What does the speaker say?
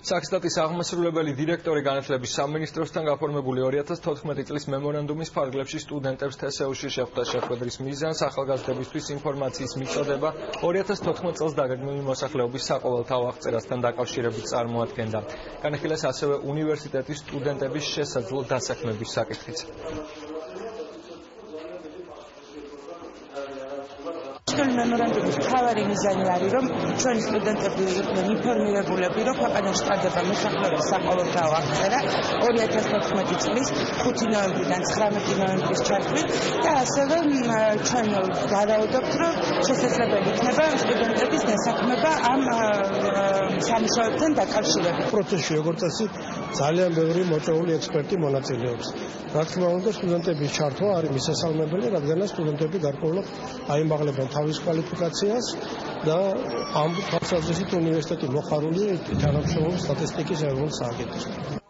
საქსტატის აღმასრულებელი დირექტორი განათლების სამინისტროსთან გაფორმებული 2014 წლის მემორანდუმის ფარგლებში სტუდენტებს თსეუში შეხვდა. შეხვედრის მიზანს ახალგაზრდებისთვის ინფორმაციის მიწოდება 2014 წელს დაგეგმილი მოსახლეობის საყოველთაო აღწერასთან დაკავშირებით წარმოადგენდა. განიხილეს ასევე უნივერსიტეტის სტუდენტების შესაძლო დასაქმების საკითხიც. მემორანდუმის მთავარი მიზანი არის, რომ ჩვენი სტუდენტები იყვნენ ინფორმირებულები, რომ ქვეყანაში ტარდება მოსახლეობის საყოველთაო აღწერა 2014 წლის 5 ნოემბრიდან 19 ნოემბრის ჩათვლით და ასევე ჩვენ ვარაუდობთ, რომ შესაძლებელი იქნება სტუდენტების დასაქმება ამ სამუშაოებთან დაკავშირებით. პროცესში როგორც წესი ძალიან ბევრი მოწვეული ექსპერტი მონაწილეობს. რა თქმა უნდა, სტუდენტების ჩართვა არის მისასალმებელი, რადგანაც სტუდენტები გარკვეულად აიმაღლებენ თავის კვალიფიკაციას და ამ თვალსაზრისით უნივერსიტეტი მოხარულია თანამშრომლობს სტატისტიკის ეროვნულ სააგენტოსთან.